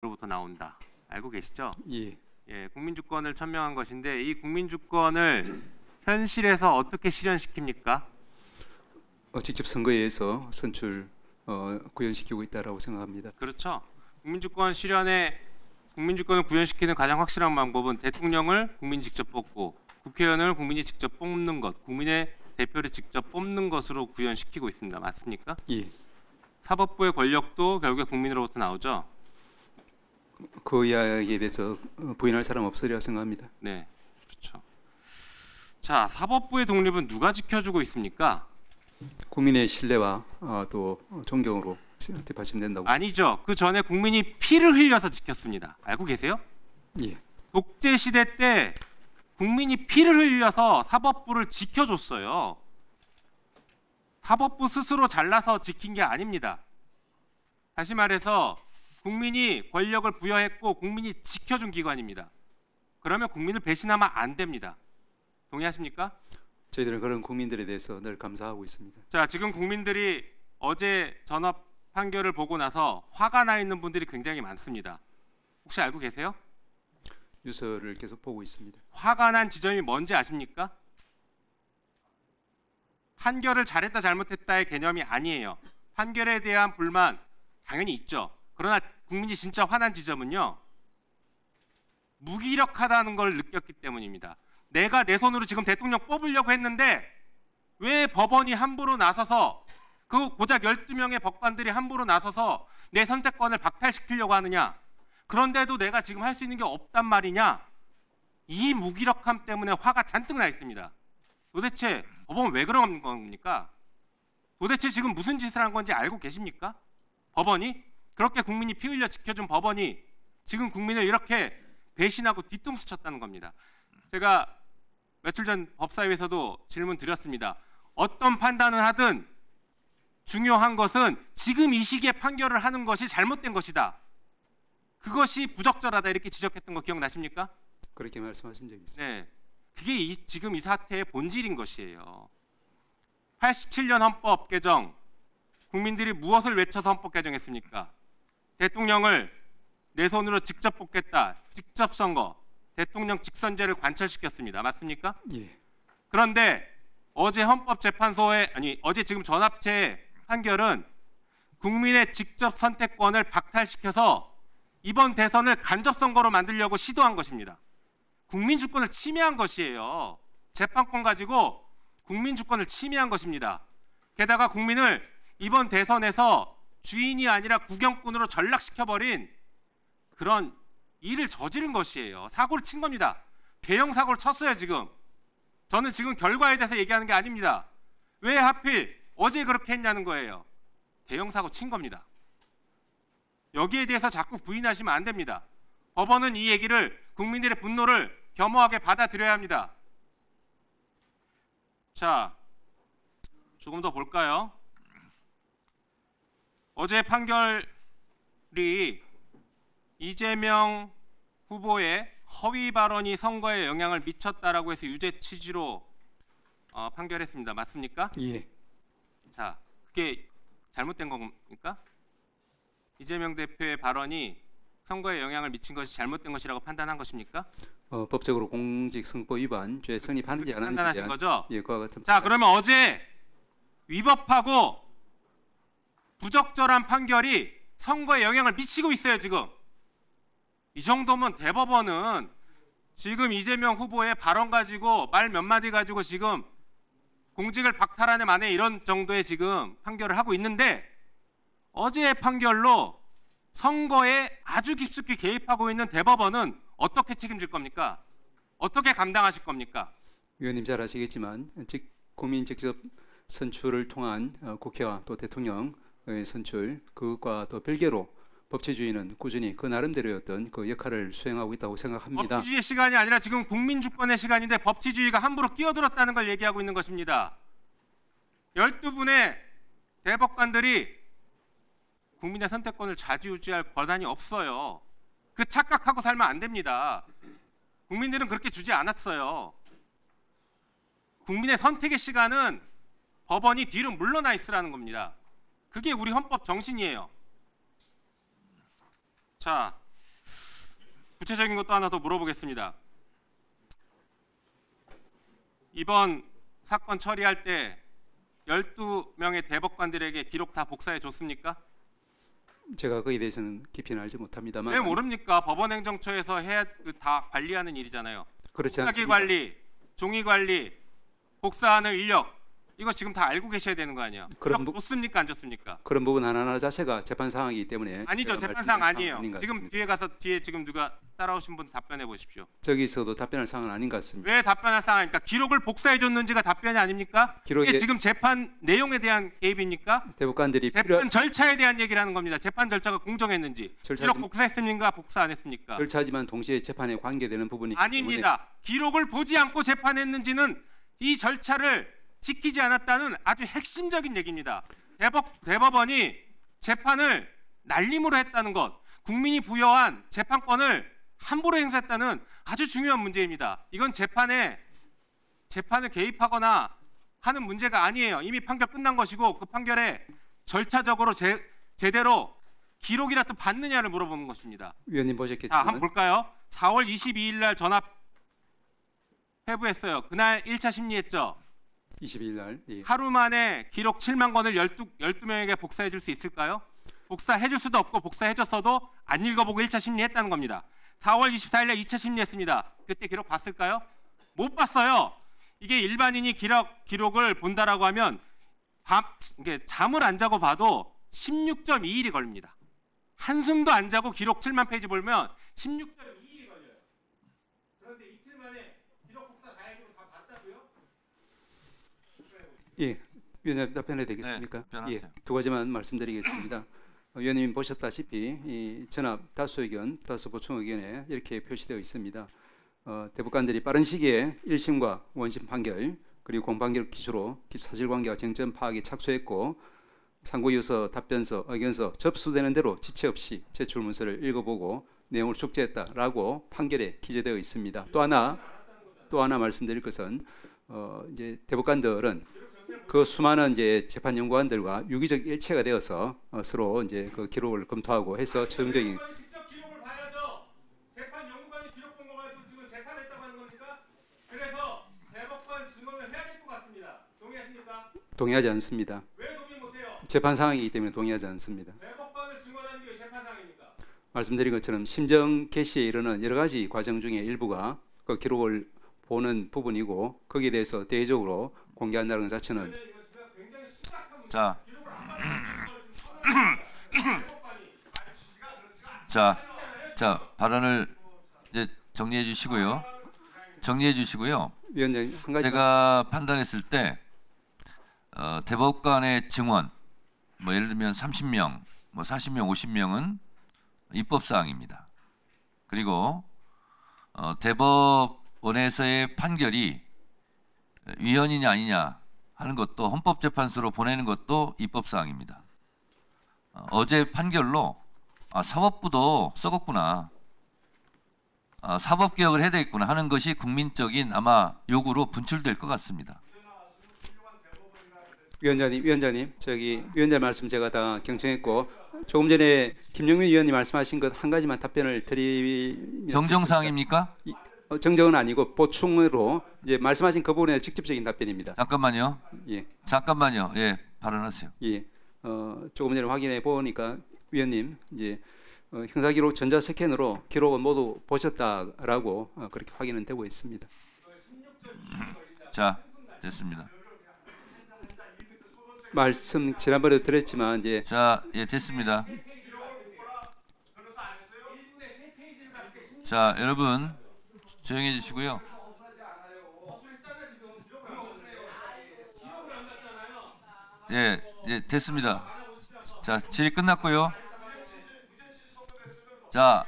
로부터 나온다. 알고 계시죠? 예. 예, 국민주권을 천명한 것인데 이 국민주권을 현실에서 어떻게 실현시킵니까? 직접 선거에 의해서 선출 구현시키고 있다라고 생각합니다. 그렇죠. 국민주권을 구현시키는 가장 확실한 방법은 대통령을 국민이 직접 뽑고 국회의원을 국민이 직접 뽑는 것, 국민의 대표를 직접 뽑는 것으로 구현시키고 있습니다. 맞습니까? 예. 사법부의 권력도 결국에 국민으로부터 나오죠. 그 이야기에 대해서 부인할 사람 없으리라 생각합니다. 네, 그렇죠. 자, 사법부의 독립은 누가 지켜주고 있습니까? 국민의 신뢰와 또 존경으로 뒷받침된다고. 아니죠. 그 전에 국민이 피를 흘려서 지켰습니다. 알고 계세요? 예. 독재 시대 때 국민이 피를 흘려서 사법부를 지켜줬어요. 사법부 스스로 잘라서 지킨 게 아닙니다. 다시 말해서 국민이 권력을 부여했고 국민이 지켜준 기관입니다. 그러면 국민을 배신하면 안 됩니다. 동의하십니까? 저희들은 그런 국민들에 대해서 늘 감사하고 있습니다. 자, 지금 국민들이 어제 전업 판결을 보고 나서 화가 나 있는 분들이 굉장히 많습니다. 혹시 알고 계세요? 뉴스를 계속 보고 있습니다. 화가 난 지점이 뭔지 아십니까? 판결을 잘했다 잘못했다의 개념이 아니에요. 판결에 대한 불만 당연히 있죠. 그러나 국민이 진짜 화난 지점은요, 무기력하다는 걸 느꼈기 때문입니다. 내가 내 손으로 지금 대통령 뽑으려고 했는데 왜 법원이 함부로 나서서, 그 고작 12명의 법관들이 함부로 나서서 내 선택권을 박탈시키려고 하느냐, 그런데도 내가 지금 할 수 있는 게 없단 말이냐. 이 무기력함 때문에 화가 잔뜩 나 있습니다. 도대체 법원은 왜 그런 겁니까? 도대체 지금 무슨 짓을 한 건지 알고 계십니까? 법원이 그렇게 국민이 피 흘려 지켜준 법원이 지금 국민을 이렇게 배신하고 뒤통수 쳤다는 겁니다. 제가 며칠 전 법사위에서도 질문 드렸습니다. 어떤 판단을 하든 중요한 것은 지금 이 시기에 판결을 하는 것이 잘못된 것이다. 그것이 부적절하다, 이렇게 지적했던 거 기억나십니까? 그렇게 말씀하신 적이 있습니다. 네, 그게 지금 이 사태의 본질인 것이에요. 87년 헌법 개정, 국민들이 무엇을 외쳐서 헌법 개정했습니까? 대통령을 내 손으로 직접 뽑겠다, 직접 선거, 대통령 직선제를 관철시켰습니다. 맞습니까? 예. 그런데 어제 어제 지금 전합체 판결은 국민의 직접 선택권을 박탈시켜서 이번 대선을 간접선거로 만들려고 시도한 것입니다. 국민주권을 침해한 것이에요. 재판권 가지고 국민주권을 침해한 것입니다. 게다가 국민을 이번 대선에서 주인이 아니라 구경꾼으로 전락시켜버린 그런 일을 저지른 것이에요. 사고를 친 겁니다. 대형 사고를 쳤어요. 지금 저는 지금 결과에 대해서 얘기하는 게 아닙니다. 왜 하필 어제 그렇게 했냐는 거예요. 대형 사고 친 겁니다. 여기에 대해서 자꾸 부인하시면 안 됩니다. 법원은 이 얘기를, 국민들의 분노를 겸허하게 받아들여야 합니다. 자, 조금 더 볼까요? 어제 판결이 이재명 후보의 허위 발언이 선거에 영향을 미쳤다라고 해서 유죄 취지로 판결했습니다. 맞습니까? 예. 자, 그게 잘못된 겁니까? 이재명 대표의 발언이 선거에 영향을 미친 것이 잘못된 것이라고 판단한 것입니까? 법적으로 공직선거 위반 죄 성립하는지 안 하는지 판단하신 거죠? 예, 그와 같은. 자, 그러면 어제 위법하고 부적절한 판결이 선거에 영향을 미치고 있어요. 지금 이 정도면 대법원은 지금 이재명 후보의 발언 가지고, 말 몇 마디 가지고 지금 공직을 박탈하네 마네 이런 정도의 지금 판결을 하고 있는데, 어제의 판결로 선거에 아주 깊숙이 개입하고 있는 대법원은 어떻게 책임질 겁니까? 어떻게 감당하실 겁니까? 위원님 잘 아시겠지만 국민 직접 선출을 통한 국회와 또 대통령의 선출, 그것과 또 별개로 법치주의는 꾸준히 그 나름대로의 어떤 그 역할을 수행하고 있다고 생각합니다. 법치주의의 시간이 아니라 지금 국민주권의 시간인데 법치주의가 함부로 끼어들었다는 걸 얘기하고 있는 것입니다. 12분의 대법관들이 국민의 선택권을 좌지우지할 권한이 없어요. 그 착각하고 살면 안 됩니다. 국민들은 그렇게 주지 않았어요. 국민의 선택의 시간은 법원이 뒤로 물러나 있으라는 겁니다. 그게 우리 헌법 정신이에요. 자, 구체적인 것도 하나 더 물어보겠습니다. 이번 사건 처리할 때 12명의 대법관들에게 기록 다 복사해 줬습니까? 제가 그에 대해서는 깊이는 알지 못합니다만 왜 모릅니까? 법원행정처에서 해야 다 관리하는 일이잖아요. 그렇지 복사기 않습니다. 관리, 종이 관리, 복사하는 인력 이거 지금 다 알고 계셔야 되는 거 아니에요? 그런 기록 줬습니까? 안 줬습니까? 그런 부분 하나하나 자체가 재판 사항이기 때문에 아니죠. 제가 재판사항 말씀드릴 아니에요. 사항은 아닌 것 지금 같습니다. 뒤에 가서 뒤에 지금 누가 따라오신 분 답변해 보십시오. 저기서도 답변할 사항은 아닌 것 같습니다. 왜 답변할 사항입니까? 기록을 복사해 줬는지가 답변이 아닙니까? 기록에- 이게 지금 재판 내용에 대한 개입입니까? 대법관들이 재판 절차에 대한 얘기를 하는 겁니다. 재판 절차가 공정했는지. 절차- 기록 복사했습니까? 복사 안 했습니까? 절차지만 동시에 재판에 관계되는 부분이 아닙니다. 기록을 보지 않고 재판했는지는 이 절차를 지키지 않았다는 아주 핵심적인 얘기입니다. 대법원이 재판을 날림으로 했다는 것, 국민이 부여한 재판권을 함부로 행사했다는 아주 중요한 문제입니다. 이건 재판을 개입하거나 하는 문제가 아니에요. 이미 판결 끝난 것이고 그 판결에 절차적으로 제대로 기록이라도 받느냐를 물어보는 것입니다. 위원님 자, 보셨겠지만 한번 볼까요? 4월 22일 날 전화 회부했어요. 그날 1차 심리했죠. 22일 날 예. 하루 만에 기록 7만 건을 12명에게 복사해 줄 수 있을까요? 복사해 줄 수도 없고 복사해 줬어도 안 읽어보고 1차 심리했다는 겁니다. 4월 24일 날 2차 심리했습니다. 그때 기록 봤을까요? 못 봤어요. 이게 일반인이 기록을 본다라고 하면 이게 잠을 안 자고 봐도 16.2일이 걸립니다. 한숨도 안 자고 기록 7만 페이지 보면 16.2일이 걸려요. 그런데 이틀 만에 기록 복사 다 해주고 다 봤다고요? 예, 위원님 답변해도 되겠습니까? 네, 답변하세요. 예, 두 가지만 말씀드리겠습니다. 위원님 보셨다시피 이 전압 다수 의견, 다수 보충 의견에 이렇게 표시되어 있습니다. 대법관들이 빠른 시기에 1심과 원심 판결 그리고 공판결 기초로 사실관계와 쟁점 파악에 착수했고 상고이유서, 답변서, 의견서 접수되는 대로 지체 없이 제출 문서를 읽어보고 내용을 축제했다라고 판결에 기재되어 있습니다. 또 하나 말씀드릴 것은 이제 대법관들은 그 수많은 이제 재판 연구관들과 유기적 일체가 되어서 서로 이제 그 기록을 검토하고 해서 최종적인 대법관이 직접 기록을 봐야죠. 재판 연구관이 기록 본 거 가지고 지금 재판했다고 하는 겁니까? 그래서 대법관 증언을 해야 될 것 같습니다. 동의하십니까? 동의하지 않습니다. 왜 동의 못해요? 재판 상황이기 때문에 동의하지 않습니다. 대법관을 증언하는 게 왜 재판상입니까? 말씀드린 것처럼 심정 개시에 이르는 여러 가지 과정 중에 일부가 그 기록을 보는 부분이고 거기에 대해서 대외적으로 공개한다는 것 자체는 자, 자, 발언을 이제 정리해 주시고요. 위원장님 한 가지 제가 판단했을 때 대법관의 증언, 뭐 예를 들면 30명, 뭐 40명, 50명은 입법 사항입니다. 그리고 대법원에서의 판결이 위헌이냐 아니냐 하는 것도 헌법재판소로 보내는 것도 입법 사항입니다. 어제 판결로 사법부도 썩었구나, 사법 개혁을 해야 되겠구나 하는 것이 국민적인 아마 요구로 분출될 것 같습니다. 위원장님 저기 위원장 말씀 제가 다 경청했고 조금 전에 김용민 위원님 말씀하신 것 한 가지만 답변을 드리면 정정사항입니까? 정정은 아니고 보충으로 이제 말씀하신 그 부분에 직접적인 답변입니다. 잠깐만요. 예. 예, 발언하세요. 예. 조금 전에 확인해 보니까 위원님 이제 형사기록 전자스캔으로 기록은 모두 보셨다라고 그렇게 확인은 되고 있습니다. 자, 됐습니다. 말씀 지난번에도 드렸지만 이제 자, 예, 됐습니다. 자, 여러분 조용해 주시고요. 예, 됐습니다. 자, 질의 끝났고요. 자,